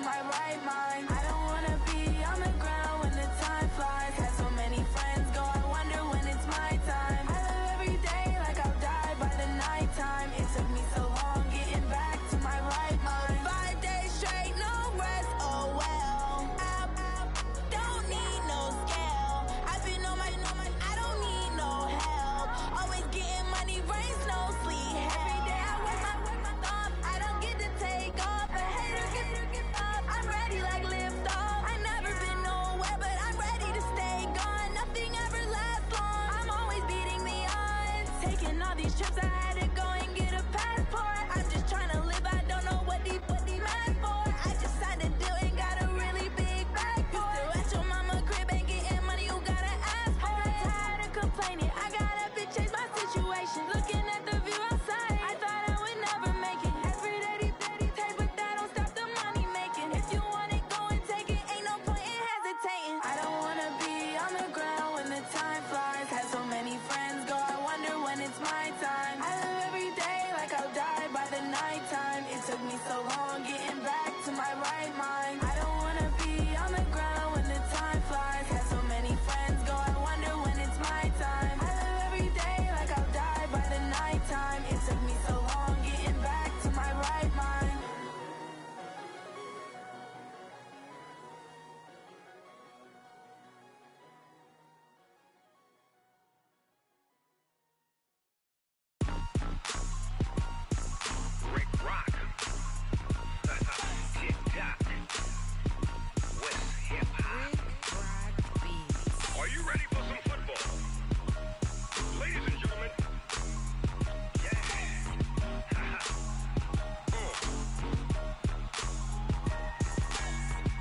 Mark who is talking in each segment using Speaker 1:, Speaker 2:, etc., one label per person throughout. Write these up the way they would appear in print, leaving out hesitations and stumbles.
Speaker 1: my right mind. I don't wanna be on the ground when the time flies. Had so many friends go, I wonder when it's my time. I live every day like I'll die by the nighttime. It took me so long getting back to my right mind. 5 days straight, no rest, oh well. I don't need no scale. I've been on my, I don't need no help. Always getting money, rain, snow, sleet, every day I work my thumb. I don't get to take off. A hater get up. I'm ready like lift off. I never been nowhere, but I'm ready to stay gone. Nothing ever lasts long. I'm always beating the odds. Taking all these trips, I had to go and get a passport. I'm just trying to live. I don't know what these mad for. I just signed a deal and got a really big bag for it. Still at your mama crib ain't getting money, you gotta ask for it. I'm tired of complaining. I got up and changed my situation. Looking at the view outside, I thought I would never make it. Every day they take, but that don't stop the money making. If you want it, go and take it. Ain't no point in hesitating. I don't wanna be on the ground when the time flies. Had so many friends go, I wonder when it's my time. I live every day like I'll die by the nighttime. It took me so long getting back to my right mind. I don't wanna be on the ground when the time flies. Had so many friends go, I wonder when it's my time. I live every day like I'll die by the nighttime. It took me so long getting back to my right mind.
Speaker 2: Rick Rock, TikTok, West Hip Hop. Are you ready for some football? Ladies and gentlemen, yeah.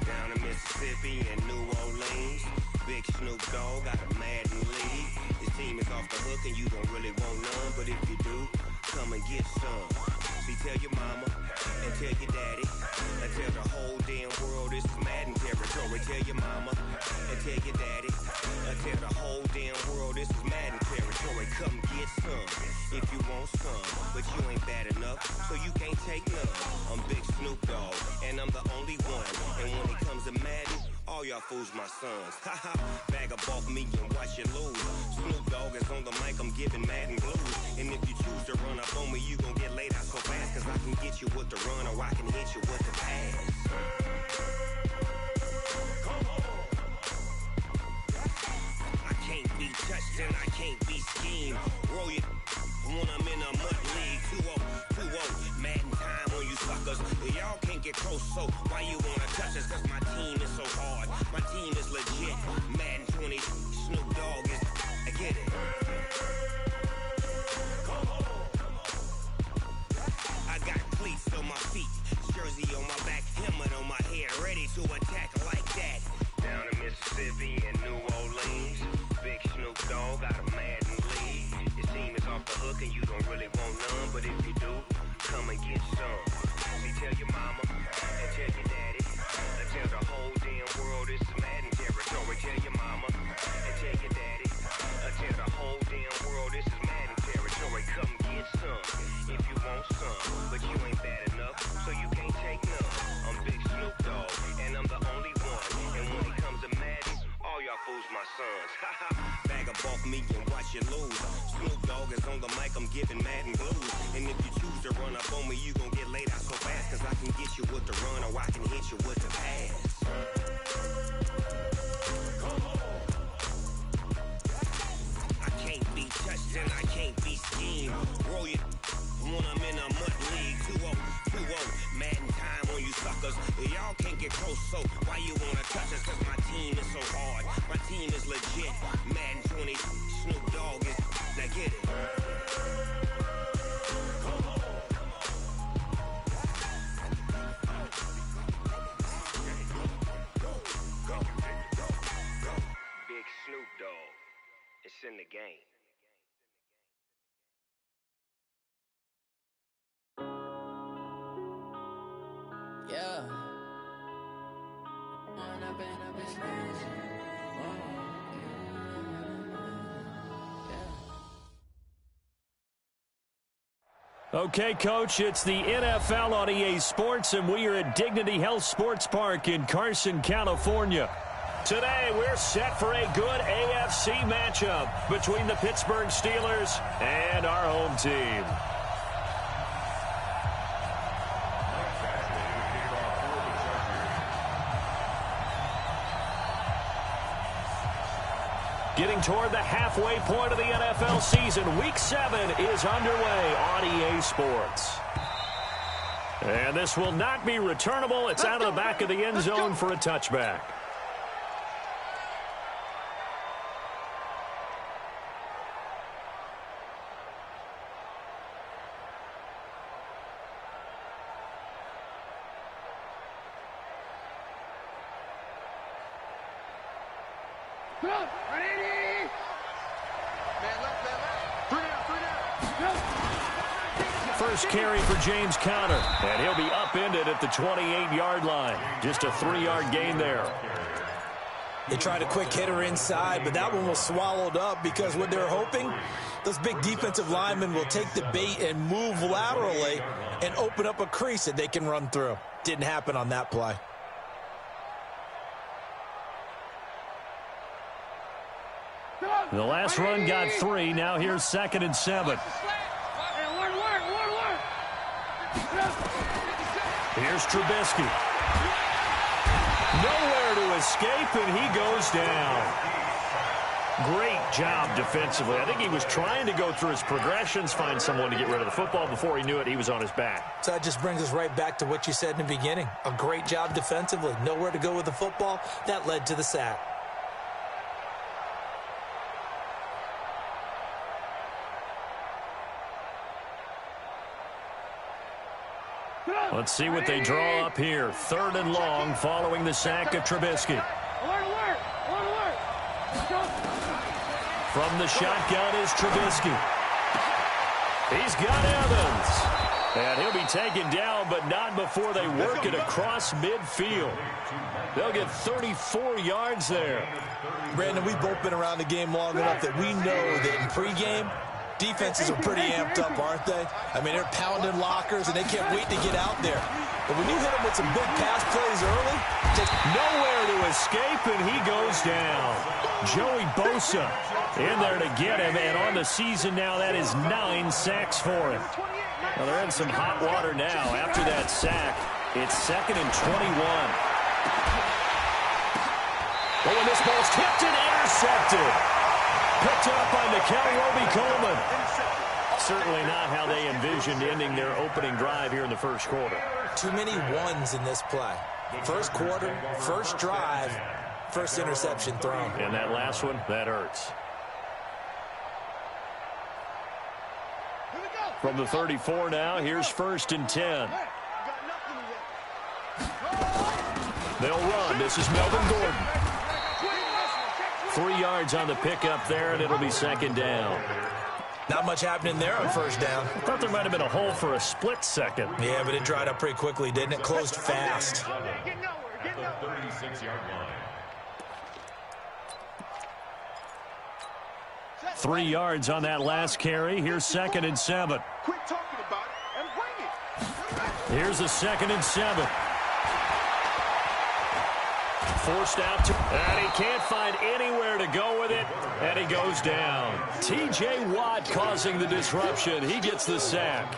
Speaker 2: Down in Mississippi and New Orleans, Big Snoop Dogg got a Madden league. His team is off the hook and you don't really want none, but if you do, come and get some. See, tell your mama and tell your daddy and tell the whole damn world this is Madden territory. Tell your mama and tell your daddy and tell the whole damn world this is Madden territory. Come get some if you want some, but you ain't bad enough, so you can't take none. I'm Big Snoop Dogg and I'm the only one. And when it comes to Madden, all y'all fools my sons. Haha, bag up off me and watch you lose. Snoop Dogg is on the mic, I'm giving Madden blues. And if you choose to run up on me, you gon' get laid out so fast. Cause I can get you with the run or I can hit you with the pass. Come on. I can't be touched and I can't be schemed. Roll you when I'm in a mud league. 2-0, Madden time on you suckers. Y'all can't get close, so why you wanna touch us? Cause my team is so hard, my team is legit. Madden 20, Snoop Dogg is, I get it. Come on. I got cleats on my feet, jersey on my back, helmet on my head, ready to attack like that. Down in Mississippi and New Orleans, Big Snoop Dogg got a Madden league. Your team is off the hook and you don't really want none, but if you do, come and get some. See, tell your mama and tell your daddy and tell the whole damn world this is Madden territory. Tell your mama and tell your daddy and tell the whole damn world this is Madden territory. Come get some if you want some, but you ain't bad enough, so you can't take none. I'm Big Snoop Dogg and I'm the only one. And when it comes to Madden, all y'all fools my sons. Bag up off me and watch you lose. Snoop Dogg is on the mic, I'm giving Madden blues. And if you choose to run up on me, you gon' get laid out so fast. Cause I can get you with the run or I can hit you with the pass. Come on. I can't be touched and I can't be schemed. Roll you when I'm in a mud league. 2-0, Madden time on you suckers. Y'all can't get close, so why you wanna touch us? Cause my team is so hard, my team is legit. Madden 20, Snoop Dogg is, now get it. Come on. Go. Big Snoop Dogg, it's in the game.
Speaker 1: Yeah.
Speaker 3: Okay, Coach, it's the NFL on EA Sports, and we are at Dignity Health Sports Park in Carson, California. Today, we're set for a good AFC matchup between the Pittsburgh Steelers and our home team. Getting toward the halfway point of the NFL season, Week 7 is underway on EA Sports. And this will not be returnable. It's out of the back of the end zone for a touchback. First carry for James Conner, and he'll be upended at the 28-yard line. Just a 3-yard gain there.
Speaker 4: They tried a quick hitter inside, but that one was swallowed up because what they're hoping, those big defensive linemen will take the bait and move laterally and open up a crease that they can run through. Didn't happen on that play.
Speaker 3: The last run got 3. Now here's 2nd and 7. Here's Trubisky. Nowhere to escape, and he goes down. Great job defensively. I think he was trying to go through his progressions, find someone to get rid of the football. Before he knew it, he was on his back.
Speaker 4: So that just brings us right back to what you said in the beginning. A great job defensively. Nowhere to go with the football. That led to the sack.
Speaker 3: Let's see what they draw up here. 3rd and long following the sack of Trubisky. From the shotgun is Trubisky. He's got Evans. And he'll be taken down, but not before they work it across midfield. They'll get 34 yards there.
Speaker 4: Brandon, we've both been around the game long enough that we know that in pregame, defenses are pretty amped up, aren't they? I mean, they're pounding lockers, and they can't wait to get out there. But when you hit them with some big pass plays early,
Speaker 3: just nowhere to escape, and he goes down. Joey Bosa in there to get him, and on the season now, that is 9 sacks for him. Well, they're in some hot water now. After that sack, it's 2nd and 21. Oh, and this ball's tipped and intercepted. Picked up by Mikel Roby-Coleman. Certainly not how they envisioned ending their opening drive here in the first quarter.
Speaker 4: Too many ones in this play. First quarter, first drive, first interception thrown.
Speaker 3: And that last one, that hurts. From the 34 now, here's 1st and 10. They'll run. This is Melvin Gordon. 3 yards on the pickup there, and it'll be 2nd down.
Speaker 4: Not much happening there on 1st down.
Speaker 3: I thought there might have been a hole for a split second.
Speaker 4: Yeah, but it dried up pretty quickly, didn't it? Closed fast.
Speaker 3: 3 yards on that last carry. Here's 2nd and 7.
Speaker 5: Quit talking about it and bring it.
Speaker 3: Here's a 2nd and 7. Forced out to, and he can't find anywhere to go with it, and he goes down. T.J. Watt causing the disruption. He gets the sack.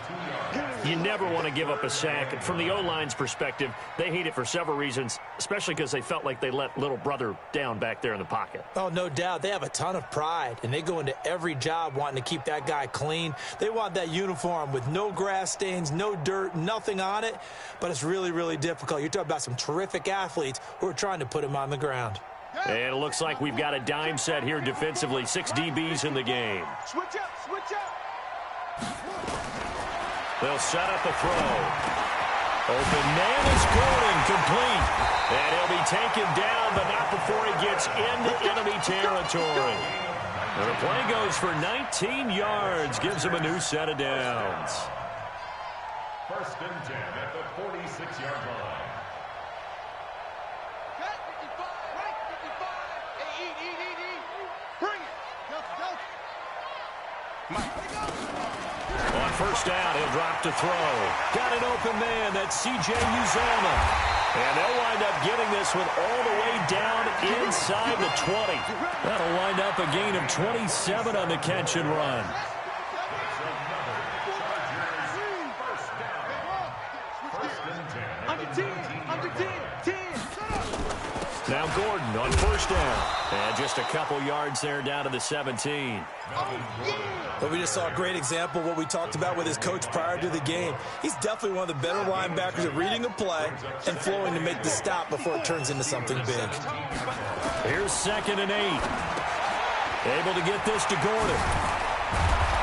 Speaker 3: You never want to give up a sack. From the O-line's perspective, they hate it for several reasons, especially because they felt like they let little brother down back there in the pocket.
Speaker 4: Oh, no doubt. They have a ton of pride, and they go into every job wanting to keep that guy clean. They want that uniform with no grass stains, no dirt, nothing on it, but it's really, really difficult. You're talking about some terrific athletes who are trying to put him on the ground.
Speaker 3: And it looks like we've got a dime set here defensively. 6 DBs in the game.
Speaker 5: Switch up, switch up.
Speaker 3: They'll set up a throw. Open man is Gordon, complete. And he'll be taken down, but not before he gets into enemy territory. And the play goes for 19 yards, gives him a new set of downs.
Speaker 6: 1st and 10 at the 46-yard line.
Speaker 5: Bring it.
Speaker 3: On first down, he'll drop to throw. Got an open man. That's C.J. Uzomah. And they'll wind up getting this one all the way down inside the 20. That'll wind up a gain of 27 on the catch and run. Now Gordon on first down. And just a couple yards there down to the 17.
Speaker 4: But we just saw a great example of what we talked about with his coach prior to the game. He's definitely one of the better linebackers at reading a play and flowing to make the stop before it turns into something big.
Speaker 3: Here's 2nd and 8. Able to get this to Gordon.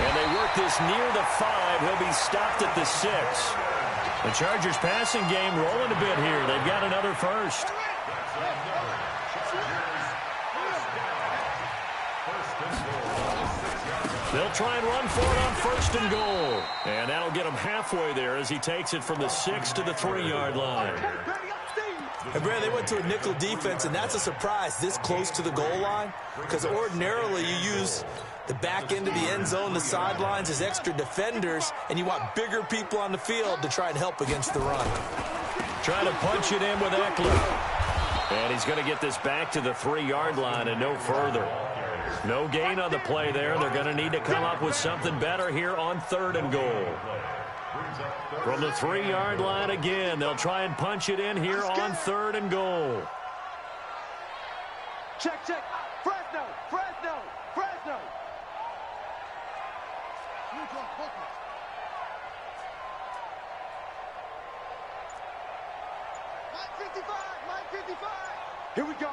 Speaker 3: And they work this near the 5. He'll be stopped at the 6. The Chargers passing game rolling a bit here. They've got another first. They'll try and run for it on 1st and goal. And that'll get him halfway there as he takes it from the 6 to the 3-yard line.
Speaker 4: And Brad, they went to a nickel defense, and that's a surprise this close to the goal line, because ordinarily you use the back end of the end zone, the sidelines as extra defenders, and you want bigger people on the field to try and help against the run.
Speaker 3: Trying to punch it in with Eckler. And he's going to get this back to the 3-yard line and no further. No gain on the play there. They're going to need to come up with something better here on 3rd and goal. From the 3-yard line again, they'll try and punch it in here on 3rd and goal.
Speaker 5: Check. Fresno. Line 55. Here we go.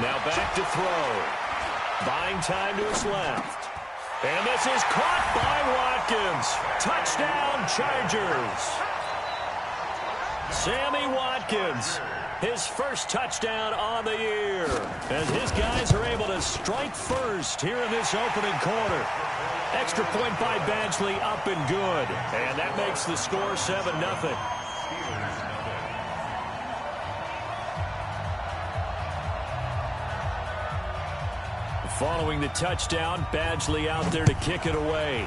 Speaker 3: Now back to throw. Buying time to his left. And this is caught by Watkins. Touchdown, Chargers. Sammy Watkins, his first touchdown on the year. As his guys are able to strike first here in this opening quarter. Extra point by Badgley, up and good. And that makes the score 7-0. Following the touchdown, Badgley out there to kick it away.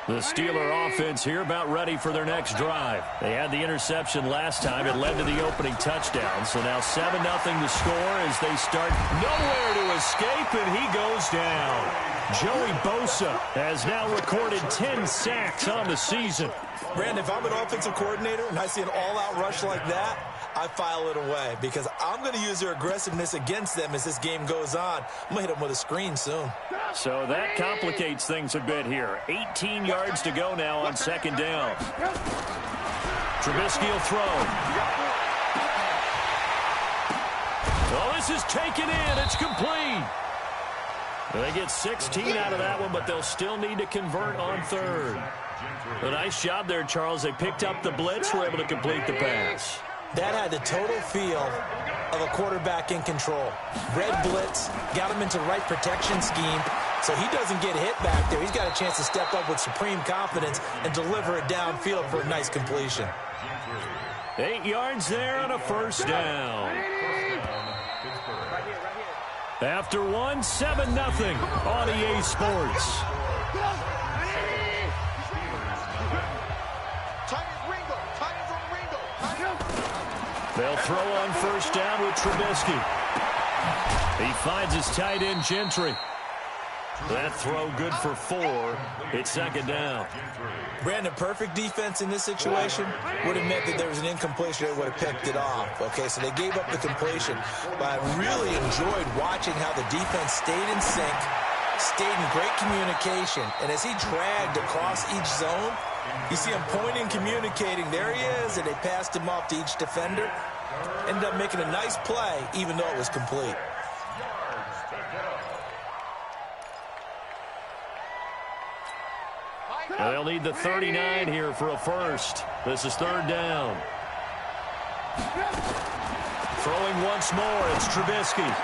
Speaker 3: The Steeler offense here about ready for their next drive. They had the interception last time. It led to the opening touchdown. So now 7-0 the score as they start nowhere to escape, and he goes down. Joey Bosa has now recorded 10 sacks on the season.
Speaker 4: Brandon, if I'm an offensive coordinator and I see an all-out rush like that, I file it away because I'm going to use their aggressiveness against them as this game goes on. I'm going to hit them with a screen soon.
Speaker 3: So that complicates things a bit here. 18 yards to go now on 2nd down. Trubisky will throw. Oh, this is taken in. It's complete. They get 16 out of that one, but they'll still need to convert on 3rd. A nice job there, Charles. They picked up the blitz, were able to complete the pass.
Speaker 4: That had the total feel of a quarterback in control. Red blitz, got him into the right protection scheme, so he doesn't get hit back there. He's got a chance to step up with supreme confidence and deliver it downfield for a nice completion.
Speaker 3: 8 yards there on a 1st down. After one, 7-0 on EA Sports. They'll throw on 1st down with Trubisky. He finds his tight end, Gentry. That throw good for 4. It's 2nd down.
Speaker 4: Brandon, perfect defense in this situation would have meant that there was an incompletion that would have picked it off. Okay, so they gave up the completion. But I really enjoyed watching how the defense stayed in sync, stayed in great communication. And as he dragged across each zone, you see him pointing, communicating. There he is, and they passed him off to each defender. Ended up making a nice play, even though it was complete.
Speaker 3: They'll need the 39 here for a first. This is 3rd down. Throwing once more, it's Trubisky.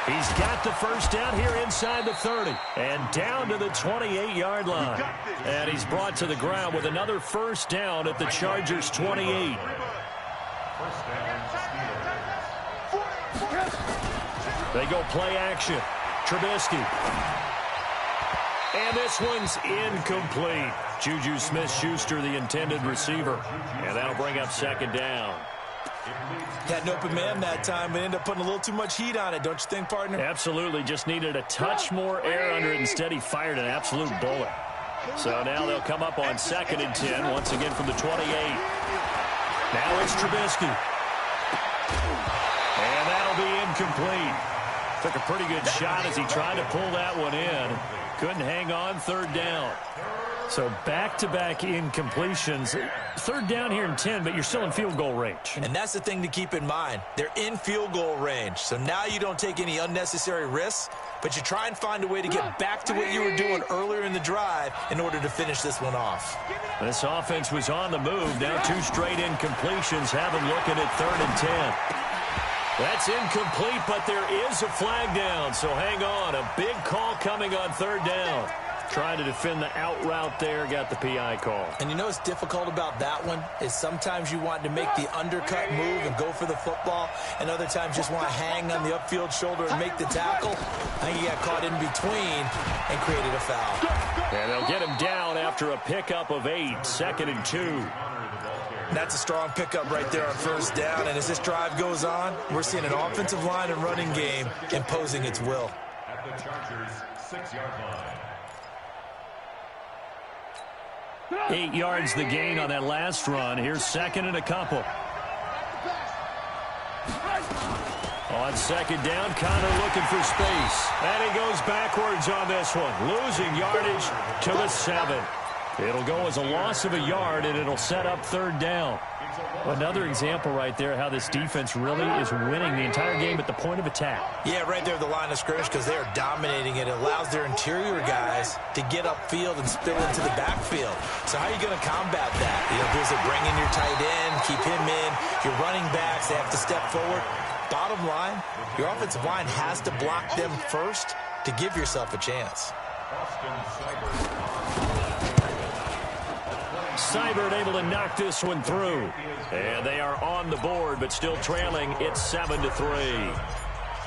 Speaker 3: He's got the first down here inside the 30 and down to the 28-yard line. And he's brought to the ground with another first down at the Chargers' 28. They go play action. Trubisky. And this one's incomplete. Juju Smith-Schuster, the intended receiver. And that'll bring up second down.
Speaker 4: Had an open man that time, but ended up putting a little too much heat on it, don't you think, partner?
Speaker 3: Absolutely. Just needed a touch more air under it. Instead, he fired an absolute bullet. So now they'll come up on 2nd and 10, once again from the 28. Now it's Trubisky. And that'll be incomplete. Took a pretty good shot as he tried to pull that one in. Couldn't hang on, 3rd down. So back-to-back incompletions. 3rd down here in 10, but you're still in field goal range.
Speaker 4: And that's the thing to keep in mind. They're in field goal range. So now you don't take any unnecessary risks, but you try and find a way to get back to what you were doing earlier in the drive in order to finish this one off.
Speaker 3: This offense was on the move. Now 2 straight incompletions have them looking at 3rd and 10. That's incomplete, but there is a flag down, so hang on. A big call coming on 3rd down. Trying to defend the out route there, got the PI call.
Speaker 4: And you know what's difficult about that one is sometimes you want to make the undercut move and go for the football, and other times just want to hang on the upfield shoulder and make the tackle. I think he got caught in between and created a foul.
Speaker 3: And they'll get him down after a pickup of 8, 2nd and 2.
Speaker 4: That's a strong pickup right there on 1st down, and as this drive goes on, we're seeing an offensive line and running game imposing its will.
Speaker 6: At the Chargers' 6-yard line.
Speaker 3: 8 yards the gain on that last run. Here's 2nd and a couple. On 2nd down, Connor looking for space. And he goes backwards on this one, losing yardage to the 7. It'll go as a loss of a yard, and it'll set up 3rd down. Another example right there how this defense really is winning the entire game at the point of attack.
Speaker 4: Yeah, right there at the line of scrimmage because they are dominating it. It allows their interior guys to get upfield and spill into the backfield. So how are you going to combat that? You know, does it bring in your tight end, keep him in? Your running backs, they have to step forward. Bottom line, your offensive line has to block them first to give yourself a chance.
Speaker 3: Seibert able to knock this one through. And they are on the board, but still trailing. It's 7-3.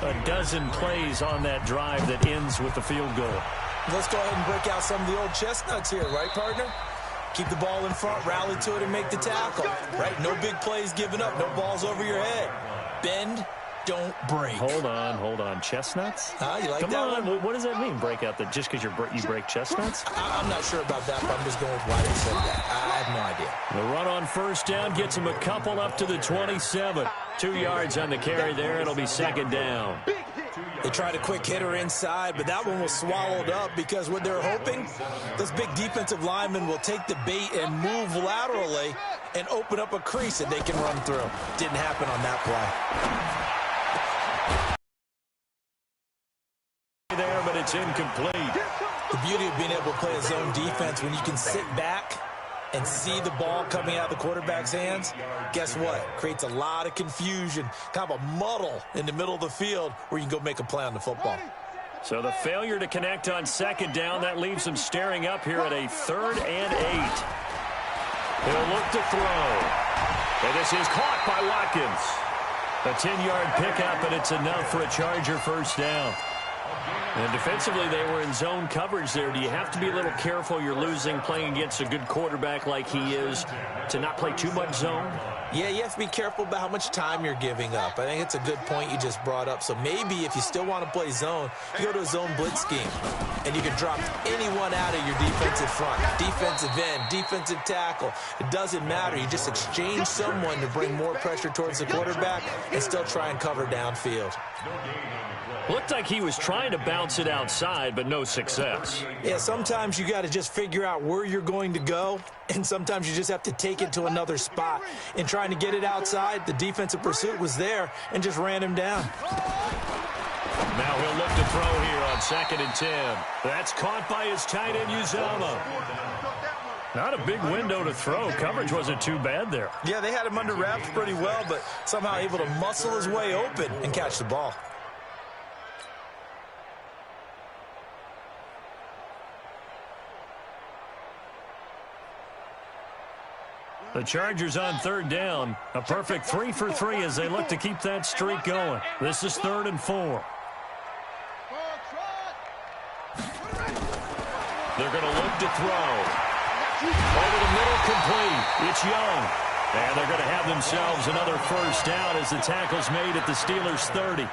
Speaker 3: A dozen plays on that drive that ends with the field goal.
Speaker 4: Let's go ahead and break out some of the old chestnuts here, right, partner? Keep the ball in front, rally to it, and make the tackle, right? No big plays given up, no balls over your head. Bend, don't break.
Speaker 3: Hold on. Chestnuts?
Speaker 4: You like
Speaker 3: Come
Speaker 4: that
Speaker 3: on.
Speaker 4: one?
Speaker 3: What does that mean, break out? Just because you break chestnuts?
Speaker 4: I'm not sure about that, but I'm just going with why they said that. I have no idea.
Speaker 3: The run on 1st down gets him a couple up to the 27. 2 yards on the carry there. It'll be 2nd down.
Speaker 4: They tried a quick hitter inside, but that one was swallowed up because what they're hoping, those big defensive linemen will take the bait and move laterally and open up a crease that they can run through. Didn't happen on that play.
Speaker 3: There, but it's incomplete.
Speaker 4: The beauty of being able to play a zone defense when you can sit back and see the ball coming out of the quarterback's hands, guess what? Creates a lot of confusion, kind of a muddle in the middle of the field where you can go make a play on the football.
Speaker 3: So the failure to connect on 2nd down, that leaves them staring up here at a 3rd and 8. He'll look to throw. And this is caught by Watkins. A 10-yard pickup, and it's enough for a Charger first down. And defensively, they were in zone coverage there. Do you have to be a little careful? You're losing, playing against a good quarterback like he is, to not play too much zone?
Speaker 4: Yeah, you have to be careful about how much time you're giving up. I think it's a good point you just brought up. So maybe if you still want to play zone, you go to a zone blitz scheme, and you can drop anyone out of your defensive front, defensive end, defensive tackle. It doesn't matter. You just exchange someone to bring more pressure towards the quarterback and still try and cover downfield.
Speaker 3: Looked like he was trying to bounce it outside, but no success.
Speaker 4: Yeah, sometimes you got to just figure out where you're going to go, and sometimes you just have to take it to another spot. In trying to get it outside, the defensive pursuit was there and just ran him down.
Speaker 3: Now he'll look to throw here on 2nd and 10. That's caught by his tight end, Uzama. Not a big window to throw. Coverage wasn't too bad there.
Speaker 4: Yeah, they had him under wraps pretty well, but somehow able to muscle his way open and catch the ball.
Speaker 3: The Chargers on third down. A perfect 3 for 3 as they look to keep that streak going. This is 3rd and 4. They're going to look to throw. Over the middle, complete. It's Young. And they're going to have themselves another first down as the tackle's made at the Steelers' 30.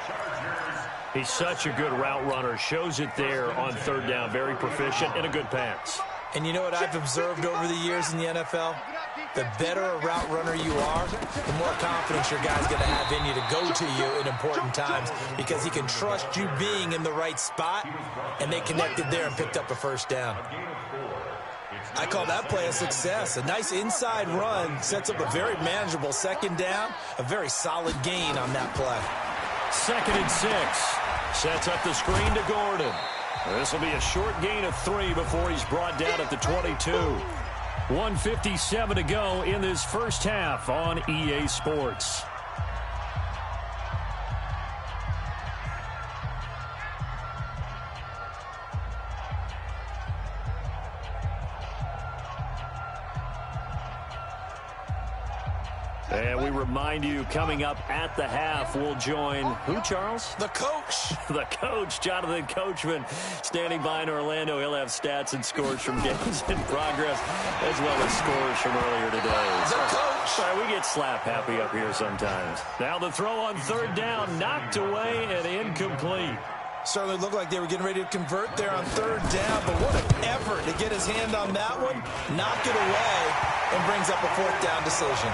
Speaker 3: He's such a good route runner. Shows it there on third down. Very proficient and a good pass.
Speaker 4: And you know what I've observed over the years in the NFL? The better a route runner you are, the more confidence your guy's going to have in you to go to you in important times because he can trust you being in the right spot, and they connected there and picked up a first down. I call that play a success. A nice inside run sets up a very manageable second down, a very solid gain on that play.
Speaker 3: 2nd and 6. Sets up the screen to Gordon. This will be a short gain of 3 before he's brought down at the 22. 1:57 to go in this first half on EA Sports. And we remind you, coming up at the half, we'll join who, Charles?
Speaker 4: The coach.
Speaker 3: The coach, Jonathan Coachman, standing by in Orlando. He'll have stats and scores from games in progress, as well as scores from earlier today.
Speaker 4: The coach.
Speaker 3: Sorry, we get slap happy up here sometimes. Now the throw on third down, knocked away and incomplete.
Speaker 4: Certainly looked like they were getting ready to convert there on third down, but what an effort to get his hand on that one, knock it away, and brings up a 4th down decision.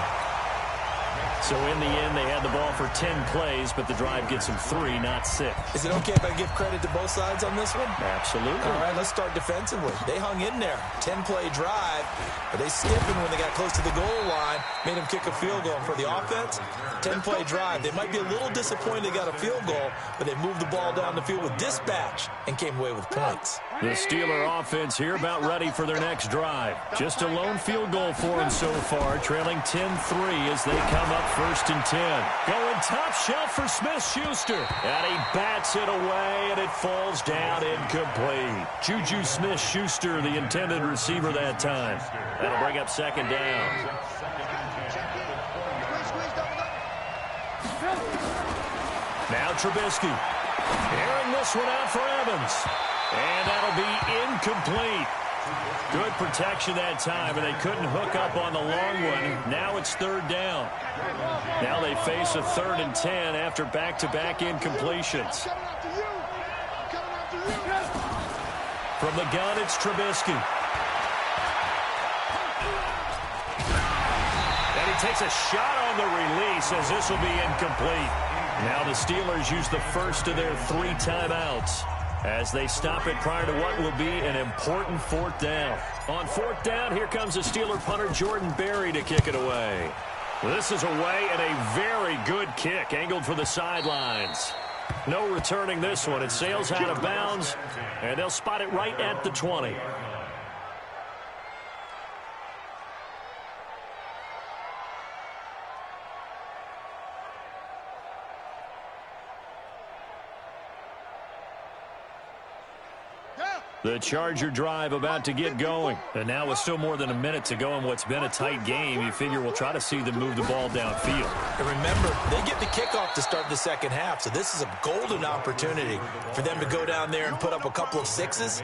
Speaker 3: So in the end, they had the ball for 10 plays, but the drive gets them 3, not 6.
Speaker 4: Is it okay if I give credit to both sides on this one?
Speaker 3: Absolutely.
Speaker 4: All right, let's start defensively. They hung in there. 10-play drive, but they skipping when they got close to the goal line, made them kick a field goal. And for the offense, 10-play drive. They might be a little disappointed they got a field goal, but they moved the ball down the field with dispatch and came away with points.
Speaker 3: The Steeler offense here about ready for their next drive. Just a lone field goal for them so far, trailing 10-3 as they come up 1st and 10. Going top shelf for Smith-Schuster. And he bats it away, and it falls down incomplete. Juju Smith-Schuster, the intended receiver that time. That'll bring up 2nd down. Now Trubisky. Airing this one out for Evans. And that'll be incomplete. Good protection that time, and they couldn't hook up on the long one. Now it's 3rd down. Now they face a 3rd and 10 after back-to-back incompletions. From the gun, it's Trubisky. And he takes a shot on the release as this will be incomplete. Now the Steelers use the first of their 3 timeouts as they stop it prior to what will be an important 4th down. On 4th down, here comes the Steeler punter Jordan Berry to kick it away. This is away and a very good kick, angled for the sidelines. No returning this one. It sails out of bounds, and they'll spot it right at the 20. The Charger drive about to get going. And now with still more than a minute to go in what's been a tight game, you figure we'll try to see them move the ball downfield.
Speaker 4: And remember, they get the kickoff to start the second half, so this is a golden opportunity for them to go down there and put up a couple of 6s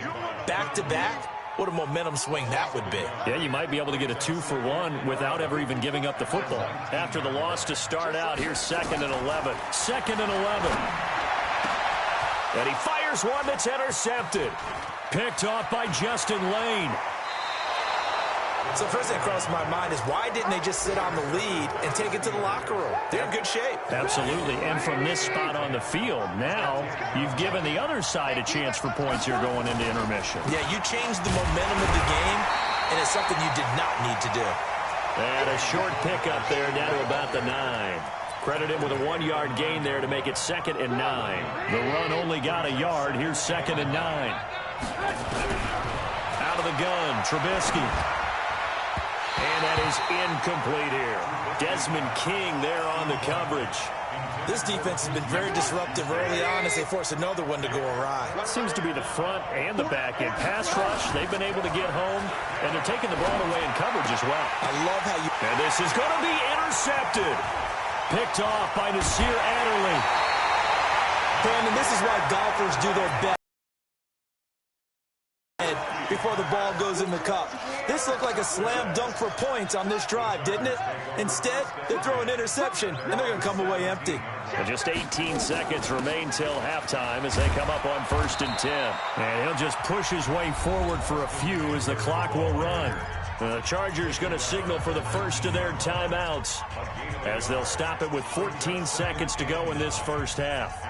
Speaker 4: back-to-back. What a momentum swing that would be.
Speaker 3: Yeah, you might be able to get a 2-for-1 without ever even giving up the football. After the loss to start out, here's 2nd and 11. 2nd and 11. And he fires one that's intercepted. Picked off by Justin Lane.
Speaker 4: So first thing that crossed my mind is why didn't they just sit on the lead and take it to the locker room? They're in good shape.
Speaker 3: Absolutely. And from this spot on the field, now you've given the other side a chance for points here going into intermission.
Speaker 4: Yeah, you changed the momentum of the game, and it's something you did not need to do.
Speaker 3: And a short pickup there down to about the 9. Credit him with a 1-yard gain there to make it 2nd and 9. The run only got a yard. Here's 2nd and 9. Out of the gun, Trubisky. And that is incomplete here. Desmond King there on the coverage.
Speaker 4: This defense has been very disruptive early on as they force another one to go awry.
Speaker 3: Seems to be the front and the back end. Pass rush, they've been able to get home, and they're taking the ball away in coverage as well.
Speaker 4: I love how you...
Speaker 3: And this is going to be intercepted. Picked off by Nasir Adderley.
Speaker 4: Brandon, this is why golfers do their best before the ball goes in the cup. This looked like a slam dunk for points on this drive, didn't it? Instead, they throw an interception, and they're going to come away empty.
Speaker 3: And just 18 seconds remain till halftime as they come up on 1st and 10. And he'll just push his way forward for a few as the clock will run. The Chargers going to signal for the first of their timeouts as they'll stop it with 14 seconds to go in this first half.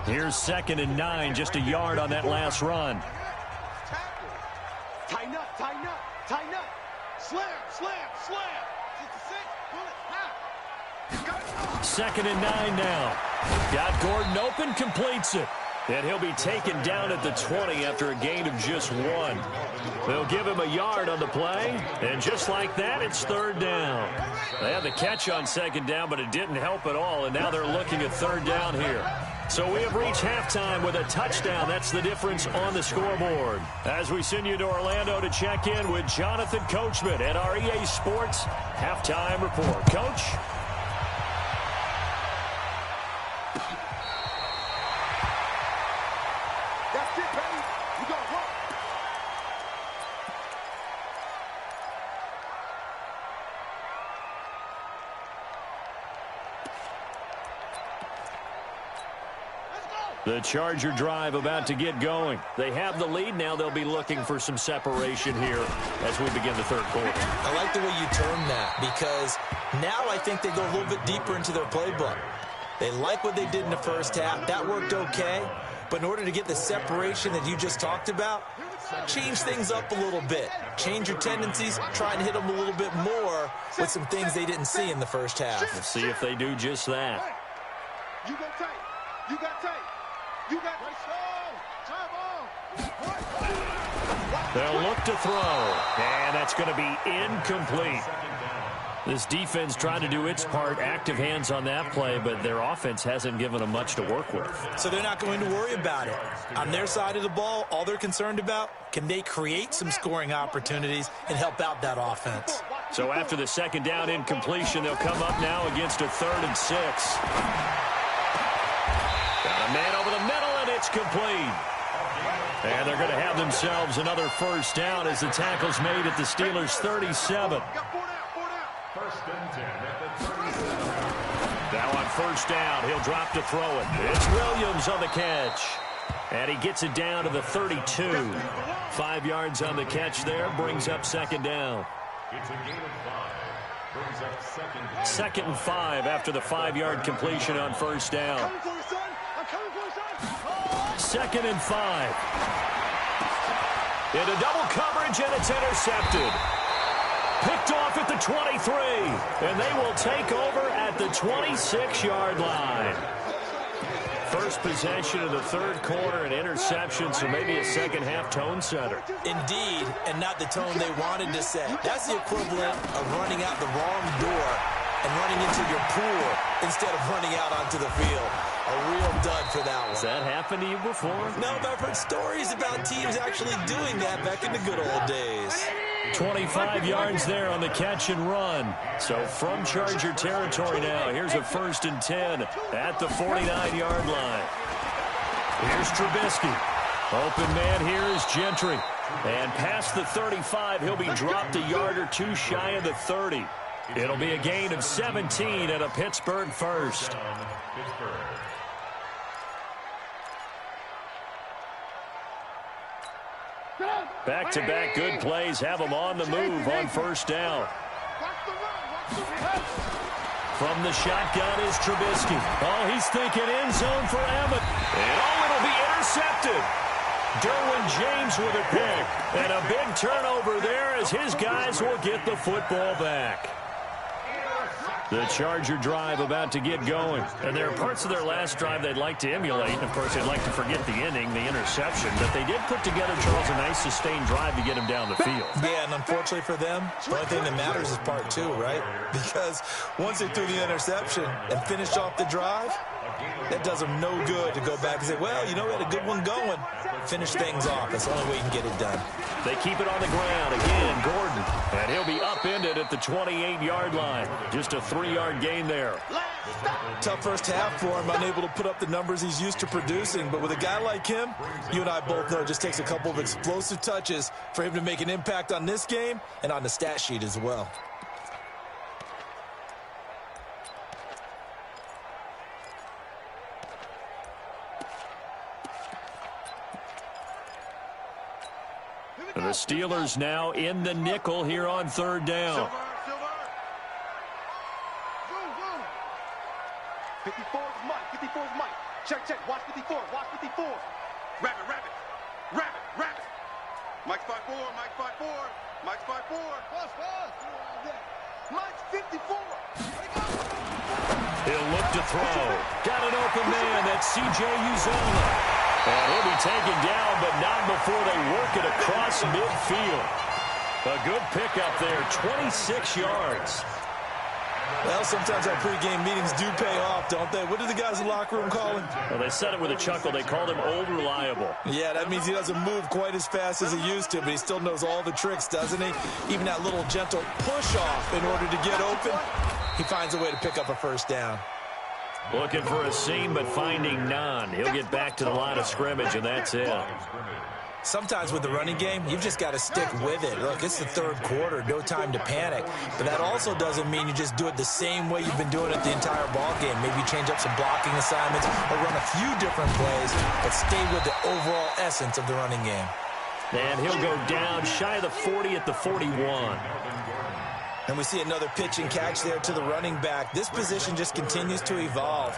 Speaker 3: Here's 2nd and 9, just a yard on that last run.
Speaker 5: Tighten up, tighten up, tighten up. Slam, slam, slam. 66,
Speaker 3: 2nd and 9 now. Got Gordon open, completes it. And he'll be taken down at the 20 after a gain of just 1. They'll give him a yard on the play. And just like that, it's 3rd down. They had the catch on 2nd down, but it didn't help at all. And now they're looking at 3rd down here. So we have reached halftime with a touchdown. That's the difference on the scoreboard. As we send you to Orlando to check in with Jonathan Coachman at our EA Sports Halftime Report. Coach?
Speaker 5: That's it, baby. We gonna roll.
Speaker 3: The Charger drive about to get going. They have the lead. Now they'll be looking for some separation here as we begin the 3rd quarter.
Speaker 4: I like the way you term that because now I think they go a little bit deeper into their playbook. They like what they did in the first half. That worked okay. But in order to get the separation that you just talked about, change things up a little bit. Change your tendencies. Try and hit them a little bit more with some things they didn't see in the first half.
Speaker 3: We'll see if they do just that.
Speaker 5: You go tight. You got tight. You got
Speaker 3: They'll look to throw, and that's going to be incomplete. This defense trying to do its part, active hands on that play, but their offense hasn't given them much to work with.
Speaker 4: So they're not going to worry about it. On their side of the ball, all they're concerned about, can they create some scoring opportunities and help out that offense?
Speaker 3: So after the 2nd down incompletion, they'll come up now against a 3rd and 6. Got a man over the middle, and it's complete. And they're going to have themselves another 1st down as the tackle's made at the Steelers' 37.
Speaker 6: First and 10 at the 37.
Speaker 3: Now on 1st down, he'll drop to throw it. It's Williams on the catch. And he gets it down to the 32. 5 yards on the catch there, brings up 2nd down.
Speaker 6: It's a gain of 5. Brings up 2nd down.
Speaker 3: 2nd and 5 after the 5-yard completion on 1st down. 2nd and 5. Into double coverage, and it's intercepted. Picked off at the 23, and they will take over at the 26-yard line. First possession of the 3rd quarter, an interception, so maybe a second-half tone setter.
Speaker 4: Indeed, and not the tone they wanted to set. That's the equivalent of running out the wrong door and running into your pool instead of running out onto the field. A real dud for that one.
Speaker 3: Has that happened to you before?
Speaker 4: No, but I've heard stories about teams actually doing that back in the good old days.
Speaker 3: 25 yards there on the catch and run. So from Charger territory now, here's a 1st and 10 at the 49-yard line. Here's Trubisky. Open man here is Gentry. And past the 35, he'll be dropped a yard or two shy of the 30. It'll be a gain of 17 at a Pittsburgh 1st. Back-to-back good plays have them on the move on 1st down. From the shotgun is Trubisky. Oh, he's thinking end zone for Emmett. And it'll be intercepted. Derwin James with a pick. And a big turnover there as his guys will get the football back. The Charger drive about to get going. And there are parts of their last drive they'd like to emulate. And, of course, they'd like to forget the inning, the interception. But they did put together, Charles, a nice sustained drive to get him down the field.
Speaker 4: Yeah, and unfortunately for them, the only thing that matters is part two, right? Because once they threw the interception and finished off the drive, that does them no good to go back and say, well, you know, we had a good one going. Finish things off. That's the only way you can get it done.
Speaker 3: They keep it on the ground. Again, Gordon. And he'll be upended at the 28-yard line. Just a 3-yard gain there.
Speaker 4: Tough first half for him, unable to put up the numbers he's used to producing. But with a guy like him, you and I both know it just takes a couple of explosive touches for him to make an impact on this game and on the stat sheet as well.
Speaker 3: The Steelers now in the nickel here on third down.
Speaker 5: Silver. 54 is Mike. 54 is Mike. Check. Watch 54. Watch 54. Rabbit. Mike's 5'4. Mike's 5'4. Mike's 54.
Speaker 3: He'll look to throw. Got an open man. That's C.J. Uzomah. And he'll be taken down, but not before they work it across midfield. A good pickup there, 26 yards.
Speaker 4: Well, sometimes our pregame meetings do pay off, don't they? What do the guys in the locker room call him?
Speaker 3: Well, they said it with a chuckle. They called him Old Reliable.
Speaker 4: Yeah, that means he doesn't move quite as fast as he used to, but he still knows all the tricks, doesn't he? Even that little gentle push-off in order to get open, he finds a way to pick up a first down.
Speaker 3: Looking for a seam, but finding none. He'll get back to the line of scrimmage, and that's it.
Speaker 4: Sometimes with the running game, you've just got to stick with it. Look, it's the third quarter, no time to panic. But that also doesn't mean you just do it the same way you've been doing it the entire ball game. Maybe change up some blocking assignments or run a few different plays, but stay with the overall essence of the running game.
Speaker 3: And he'll go down shy of the 40 at the 41.
Speaker 4: And we see another pitch and catch there to the running back. This position just continues to evolve.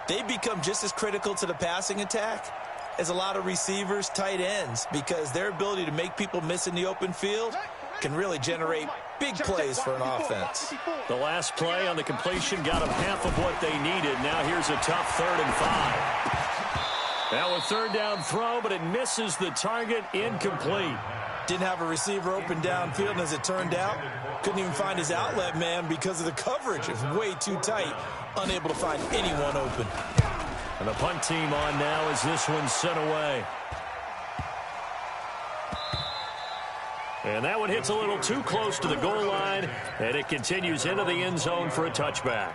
Speaker 4: They become just as critical to the passing attack as a lot of receivers, tight ends, because their ability to make people miss in the open field can really generate big plays for an offense.
Speaker 3: The last play on the completion got them half of what they needed. Now here's a tough 3rd and 5. Now a third down throw, but it misses the target, incomplete.
Speaker 4: Didn't have a receiver open downfield, and as it turned out, couldn't even find his outlet man because of the coverage. It's way too tight, unable to find anyone open.
Speaker 3: And the punt team on now as this one's sent away. And that one hits a little too close to the goal line, and it continues into the end zone for a touchback.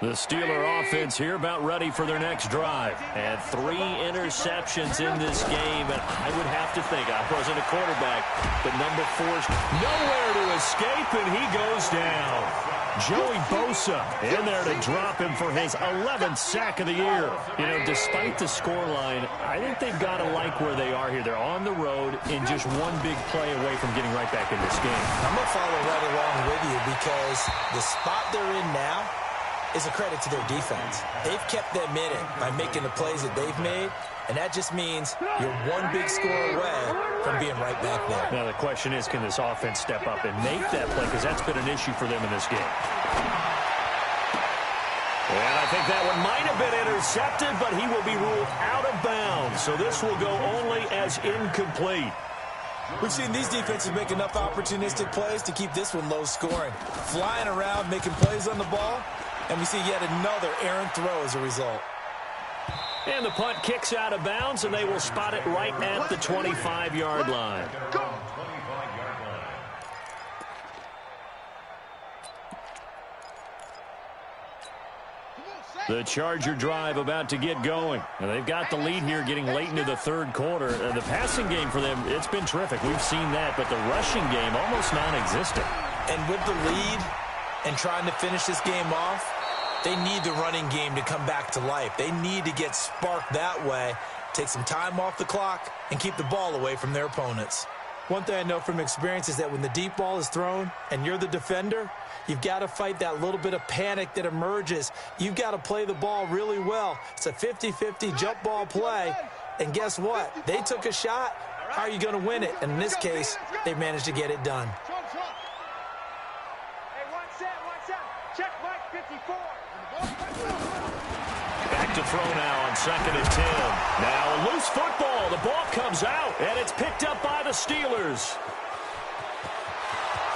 Speaker 3: The Steeler offense here about ready for their next drive. And 3 interceptions in this game. And I would have to think, I wasn't a quarterback, but number 4's nowhere to escape, and he goes down. Joey Bosa in there to drop him for his 11th sack of the year. You know, despite the scoreline, I think they've got to like where they are here. They're on the road and just one big play away from getting right back in this game.
Speaker 4: I'm going to follow right along with you because the spot they're in now is a credit to their defense. They've kept them in it by making the plays that they've made, and that just means you're one big score away from being right back there.
Speaker 3: Now the question is, can this offense step up and make that play, because that's been an issue for them in this game. And I think that one might have been intercepted, but he will be ruled out of bounds, so this will go only as incomplete.
Speaker 4: We've seen these defenses make enough opportunistic plays to keep this one low scoring. Flying around, making plays on the ball, and we see yet another errant throw as a result.
Speaker 3: And the punt kicks out of bounds, and they will spot it right at the 25-yard line. The Charger drive about to get going. And they've got the lead here getting late into the third quarter. The passing game for them, it's been terrific. We've seen that, but the rushing game almost non-existent.
Speaker 4: And with the lead and trying to finish this game off, they need the running game to come back to life. They need to get sparked that way, take some time off the clock, and keep the ball away from their opponents. One thing I know from experience is that when the deep ball is thrown and you're the defender, you've got to fight that little bit of panic that emerges. You've got to play the ball really well. It's a 50-50 jump ball play. And guess what? They took a shot, how are you going to win it? And in this case, they managed to get it done.
Speaker 5: Hey, one set. Check Mike 54.
Speaker 3: Back to throw now on 2nd and 10. Now a loose football. The ball comes out, and it's picked up by the Steelers.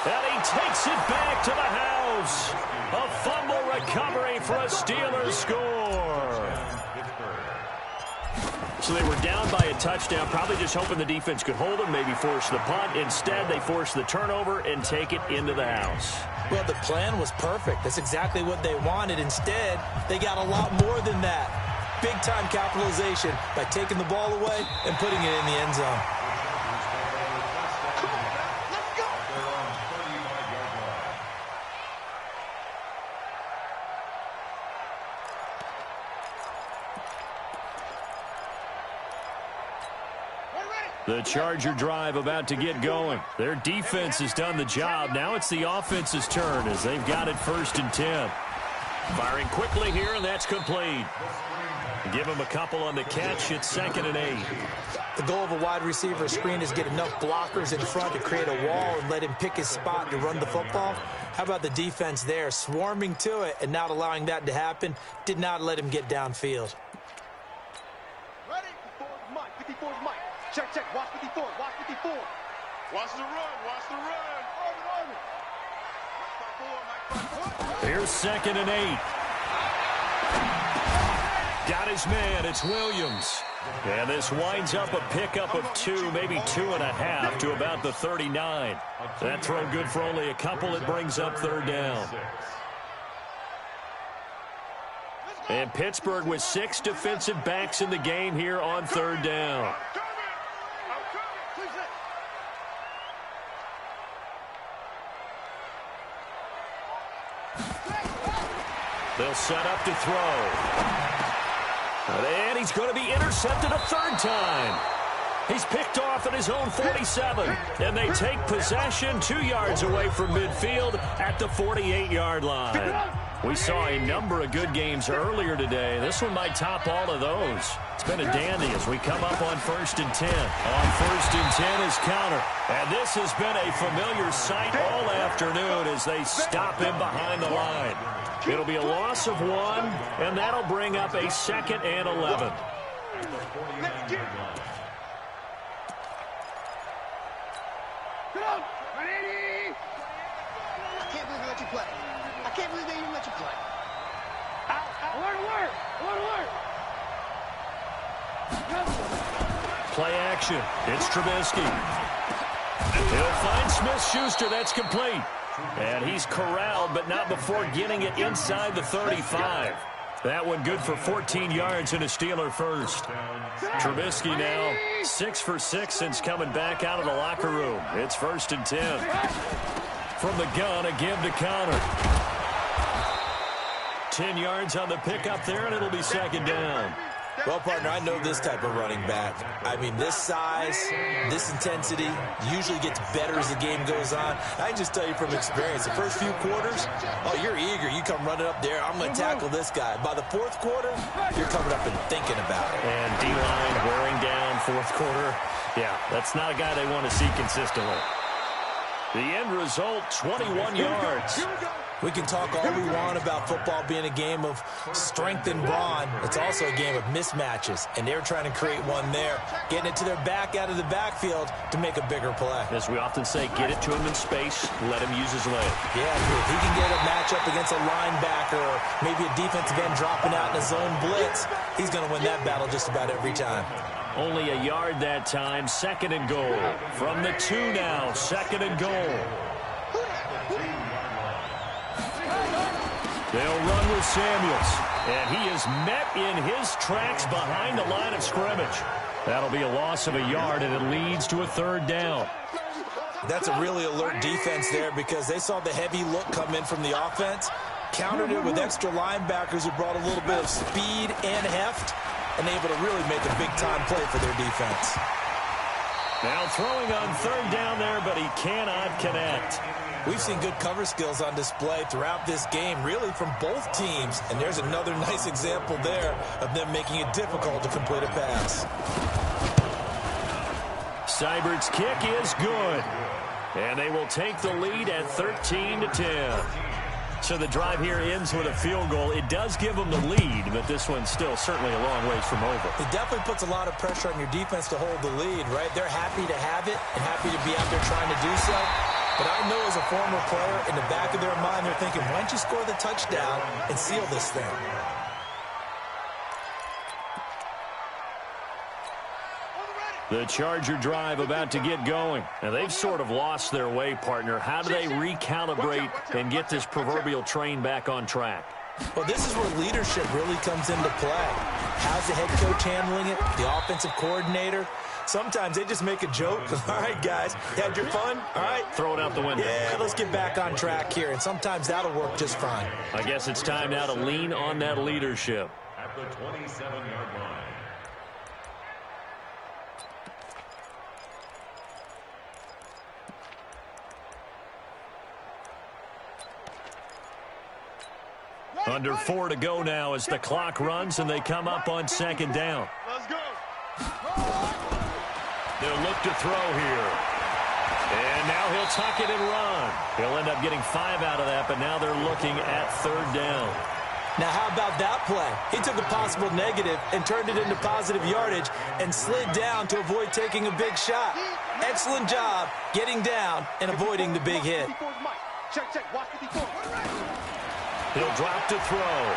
Speaker 3: And he takes it back to the house. A fumble recovery for a Steelers score. So they were down by a touchdown, probably just hoping the defense could hold them, maybe force the punt. Instead, they force the turnover and take it into the house.
Speaker 4: Well, the plan was perfect. That's exactly what they wanted. Instead, they got a lot more than that. Big-time capitalization by taking the ball away and putting it in the end zone.
Speaker 3: The Charger drive about to get going. Their defense has done the job. Now it's the offense's turn as they've got it 1st and 10. Firing quickly here, and that's complete. Give him a couple on the catch. It's 2nd and 8.
Speaker 4: The goal of a wide receiver screen is get enough blockers in front to create a wall and let him pick his spot to run the football. How about the defense there, swarming to it and not allowing that to happen? Did not let him get downfield.
Speaker 5: Ready? 54's Mike. 54's Mike. Check. Watch 54. Watch 54. Watch the run.
Speaker 3: Here's 2nd and 8. Got his man. It's Williams. And this winds up a pickup of 2, maybe 2.5 to about the 39. That throw good for only a couple. It brings up 3rd down. And Pittsburgh with 6 defensive backs in the game here on 3rd down. They'll set up to throw. And he's going to be intercepted a 3rd time. He's picked off at his own 47. And they take possession 2 yards away from midfield at the 48-yard line. We saw a number of good games earlier today. This one might top all of those. It's been a dandy as we come up on 1st and 10. On 1st and 10 is counter. And this has been a familiar sight all afternoon as they stop him behind the line. It'll be a loss of 1, and that'll bring up a 2nd and 11.
Speaker 5: I can't believe they even let you play.
Speaker 3: Play action. It's Trubisky. He'll find Smith-Schuster. That's complete. And he's corralled, but not before getting it inside the 35. That one good for 14 yards and a Steeler first. Trubisky now 6 for 6 since coming back out of the locker room. It's 1st and 10. From the gun, a give to counter. 10 yards on the pickup there, and it'll be 2nd down.
Speaker 4: Well, partner, I know this type of running back. I mean, this size, this intensity usually gets better as the game goes on. I can just tell you from experience, the first few quarters, oh, you're eager. You come running up there, I'm going to tackle this guy. By the 4th quarter, you're coming up and thinking about it.
Speaker 3: And D-line wearing down 4th quarter. Yeah, that's not a guy they want to see consistently. The end result, 21 yards.
Speaker 4: We can talk all we want about football being a game of strength and brawn. It's also a game of mismatches, and they're trying to create one there, getting it to their back out of the backfield to make a bigger play.
Speaker 3: As we often say, get it to him in space, let him use his leg.
Speaker 4: Yeah, if he can get a matchup against a linebacker or maybe a defensive end dropping out in a zone blitz, he's going to win that battle just about every time.
Speaker 3: Only a yard that time, 2nd and goal. From the 2 now, 2nd and goal. They'll run with Samuels, and he is met in his tracks behind the line of scrimmage. That'll be a loss of a yard, and it leads to a 3rd down.
Speaker 4: That's a really alert defense there because they saw the heavy look come in from the offense, countered it with extra linebackers who brought a little bit of speed and heft, and able to really make a big-time play for their defense.
Speaker 3: Now throwing on 3rd down there, but he cannot connect.
Speaker 4: We've seen good cover skills on display throughout this game, really from both teams. And there's another nice example there of them making it difficult to complete a pass.
Speaker 3: Seibert's kick is good. And they will take the lead at 13-10. So the drive here ends with a field goal. It does give them the lead, but this one's still certainly a long ways from over.
Speaker 4: It definitely puts a lot of pressure on your defense to hold the lead, right? They're happy to have it and happy to be out there trying to do so. But I know as a former player, in the back of their mind, they're thinking, why don't you score the touchdown and seal this thing?
Speaker 3: The Charger drive about to get going. And they've sort of lost their way, partner. How do they recalibrate and get this proverbial train back on track?
Speaker 4: Well, this is where leadership really comes into play. How's the head coach handling it? The offensive coordinator? Sometimes they just make a joke. All right, guys, had your fun? All right.
Speaker 3: Throw it out the window.
Speaker 4: Yeah, let's get back on track here. And sometimes that'll work just fine.
Speaker 3: I guess it's time now to lean on that leadership.
Speaker 6: At the 27-yard line.
Speaker 3: Under 4 to go now as the clock runs and they come up on second down.
Speaker 5: Let's go.
Speaker 3: They'll look to throw here. And now he'll tuck it and run. He'll end up getting 5 out of that, but now they're looking at third down.
Speaker 4: Now, how about that play? He took a possible negative and turned it into positive yardage and slid down to avoid taking a big shot. Excellent job getting down and avoiding the big hit.
Speaker 5: Check, watch 54.
Speaker 3: He'll drop to throw.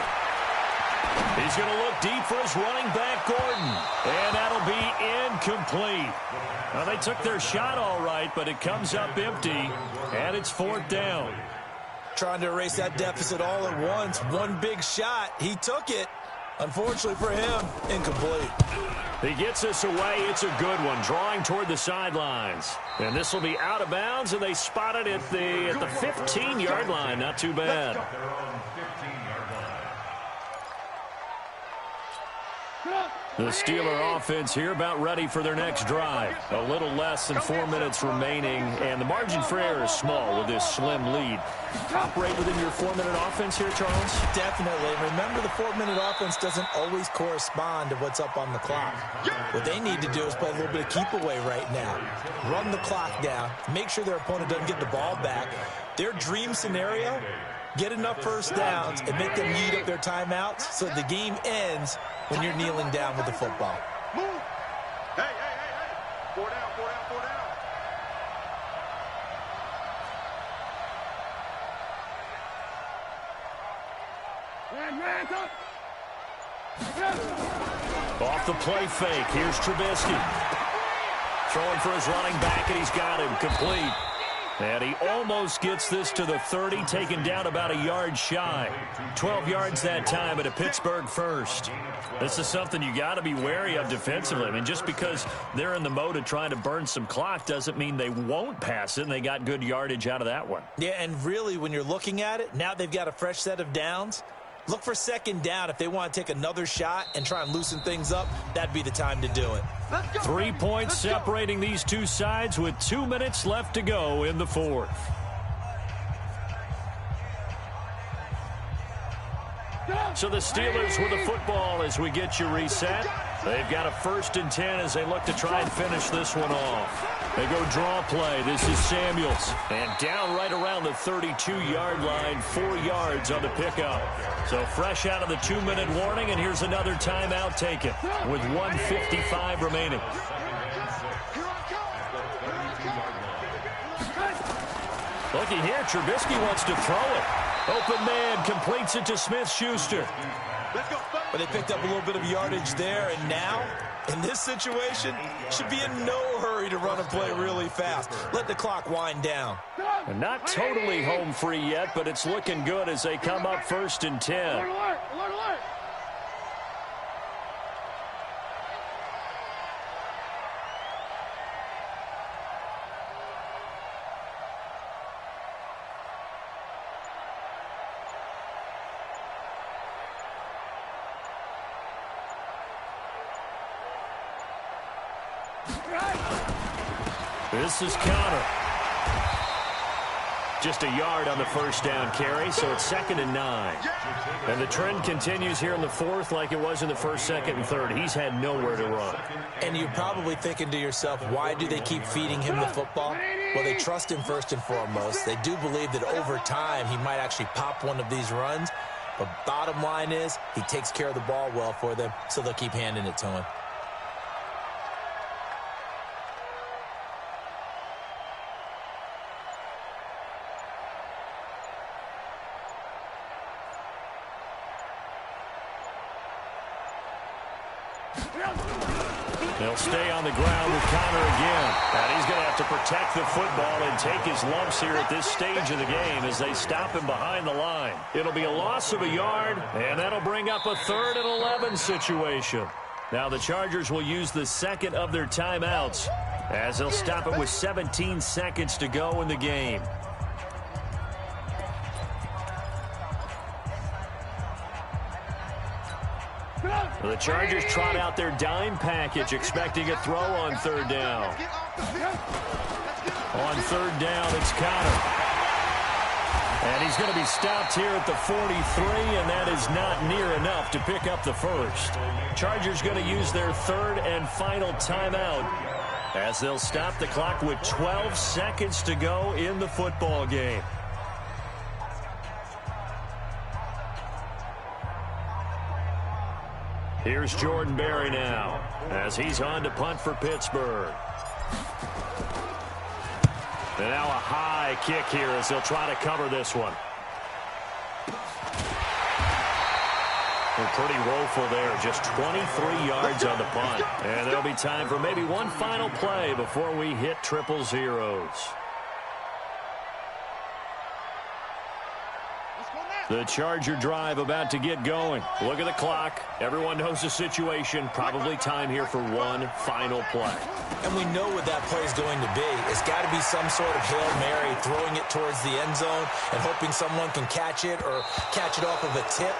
Speaker 3: He's going to look deep for his running back, Gordon. And that'll be incomplete. Now, they took their shot all right, but it comes up empty, and it's fourth down.
Speaker 4: Trying to erase that deficit all at once. One big shot. He took it. Unfortunately for him, incomplete.
Speaker 3: He gets us away. It's a good one, drawing toward the sidelines. And this will be out of bounds, and they spot it at the 15-yard line. Not too bad. The Steeler offense here about ready for their next drive. A little less than 4 minutes remaining, and the margin for error is small with this slim lead. Operate within your 4-minute offense here, Charles?
Speaker 4: Definitely. Remember, the 4-minute offense doesn't always correspond to what's up on the clock. What they need to do is play a little bit of keep away right now. Run the clock down. Make sure their opponent doesn't get the ball back. Their dream scenario, get enough first downs and make them eat up their timeouts so the game ends when you're kneeling down with the football.
Speaker 5: Move. Hey. 4 down.
Speaker 3: Off the play fake, here's Trubisky. Throwing for his running back, and he's got him complete. And he almost gets this to the 30, taken down about a yard shy. 12 yards that time at a Pittsburgh first. This is something you got to be wary of defensively. I mean, just because they're in the mode of trying to burn some clock doesn't mean they won't pass it, and they got good yardage out of that one.
Speaker 4: Yeah, and really, when you're looking at it, now they've got a fresh set of downs. Look for second down if they want to take another shot and try and loosen things up. That'd be the time to do it.
Speaker 3: 3 points separating these two sides with 2 minutes left to go in the fourth. So the Steelers with the football as we get you reset. They've got a 1st and 10 as they look to try and finish this one off. They go draw play. This is Samuels. And down right around the 32-yard line, 4 yards on the pickup. So fresh out of the 2-minute warning, and here's another timeout taken with 1:55 remaining. Looky here, Trubisky wants to throw it. Open man completes it to Smith-Schuster.
Speaker 4: But they picked up a little bit of yardage there, and now, in this situation, should be in no hurry to run a play really fast. Let the clock wind down.
Speaker 3: And not totally home free yet, but it's looking good as they come up 1st and 10. This is Connor. Just a yard on the first down carry, so it's 2nd and 9. And the trend continues here in the fourth like it was in the first, second, and third. He's had nowhere to run.
Speaker 4: And you're probably thinking to yourself, why do they keep feeding him the football? Well, they trust him first and foremost. They do believe that over time he might actually pop one of these runs. But bottom line is he takes care of the ball well for them, so they'll keep handing it to him.
Speaker 3: They'll stay on the ground with Connor again. And he's going to have to protect the football and take his lumps here at this stage of the game as they stop him behind the line. It'll be a loss of a yard, and that'll bring up a 3rd and 11 situation. Now the Chargers will use the second of their timeouts as they'll stop it with 17 seconds to go in the game. The Chargers trot out their dime package, expecting a throw on 3rd down. On 3rd down, it's Connor. And he's going to be stopped here at the 43, and that is not near enough to pick up the first. Chargers going to use their 3rd and final timeout as they'll stop the clock with 12 seconds to go in the football game. Here's Jordan Berry now as he's on to punt for Pittsburgh. And now a high kick here as they'll try to cover this one. They're pretty woeful there. Just 23 yards on the punt. And there'll be time for maybe one final play before we hit 000. The Charger drive about to get going. Look at the clock. Everyone knows the situation. Probably time here for one final play.
Speaker 4: And we know what that play is going to be. It's got to be some sort of Hail Mary, throwing it towards the end zone and hoping someone can catch it or catch it off of a tip.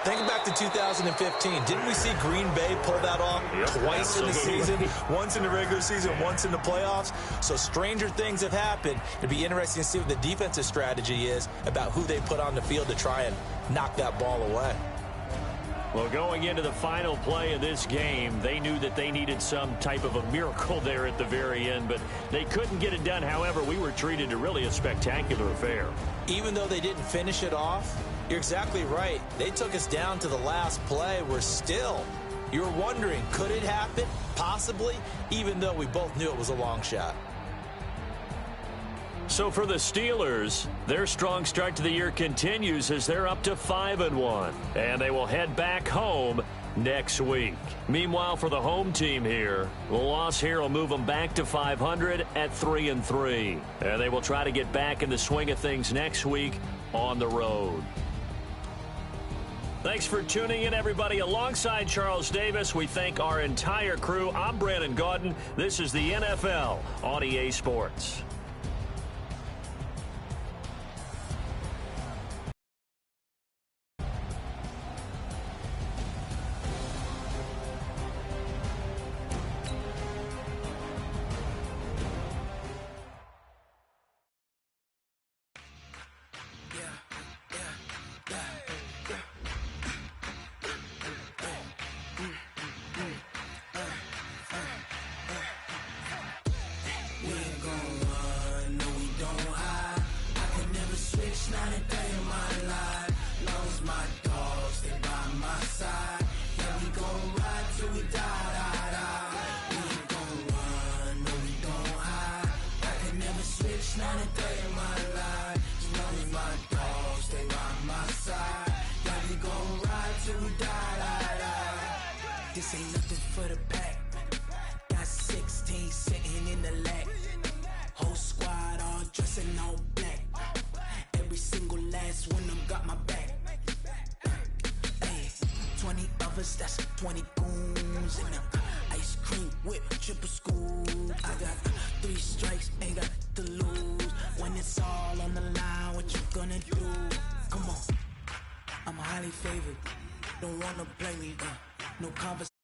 Speaker 4: Think back to 2015. Didn't we see Green Bay pull that off twice in the season? Once in the regular season, once in the playoffs. So stranger things have happened. It'd be interesting to see what the defensive strategy is about who they put on the field to try and knock that ball away.
Speaker 3: Well, going into the final play of this game, they knew that they needed some type of a miracle there at the very end, but they couldn't get it done. However, we were treated to really a spectacular affair. Even though they didn't finish it off, you're exactly right. They took us down to the last play. We're still, you're wondering, could it happen? Possibly, even though we both knew it was a long shot. So for the Steelers, their strong start to the year continues as they're up to 5-1, and they will head back home next week. Meanwhile, for the home team here, the loss here will move them back to 500 at 3-3, and they will try to get back in the swing of things next week on the road. Thanks for tuning in, everybody. Alongside Charles Davis, we thank our entire crew. I'm Brandon Gaudin. This is the NFL on EA Sports.
Speaker 7: This ain't nothing for the pack. Got 16 sitting in the lap. Whole squad all dressing all black. Every single last one of them got my back. Hey, 20 of us, that's 20 goons. And ice cream whip, triple scoop. I got 3 strikes, ain't got to lose. When it's all on the line, what you gonna do? Come on, I'm highly favored. Don't wanna play me, no conversation.